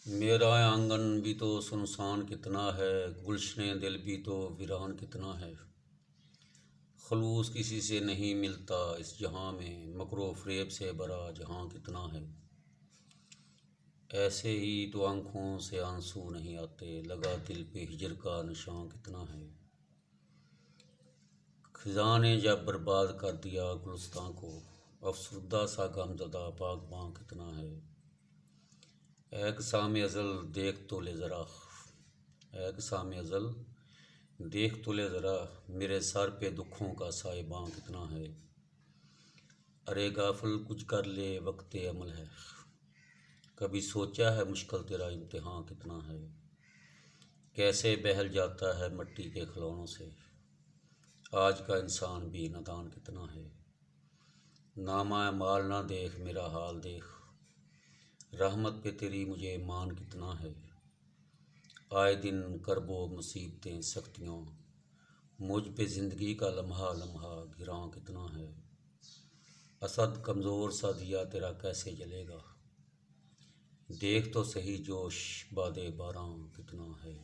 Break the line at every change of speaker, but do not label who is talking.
میرا آنگن بھی تو سنسان کتنا ہے، گلشن دل بھی تو ویران کتنا ہے۔ خلوص کسی سے نہیں ملتا اس جہاں میں، مکر و فریب سے بھرا جہاں کتنا ہے۔ ایسے ہی تو آنکھوں سے آنسو نہیں آتے، لگا دل پہ ہجر کا نشاں کتنا ہے۔ خزاں نے جب برباد کر دیا گلستاں کو، افسردہ سا غمزدہ باغباں کتنا ہے۔ اے قسام ازل دیکھ تو لے ذرا، اے قسام ازل دیکھ تو لے ذرا، میرے سر پہ دکھوں کا سائباں کتنا ہے۔ ارے غافل کچھ کر لے وقت عمل ہے، کبھی سوچا ہے مشکل تیرا امتحاں کتنا ہے۔ کیسے بہل جاتا ہے مٹی کے کھلونوں سے، آج کا انسان بھی نادان کتنا ہے۔ نامہ اعمال نہ دیکھ میرا حال دیکھ، رحمت پہ تیری مجھے مان کتنا ہے۔ آئے دن کرب و مصیبتیں سختیوں، مجھ پہ زندگی کا لمحہ لمحہ گراں کتنا ہے۔ اسد کمزور سا دیا تیرا کیسے جلے گا، دیکھ تو سہی جوش باد باراں کتنا ہے۔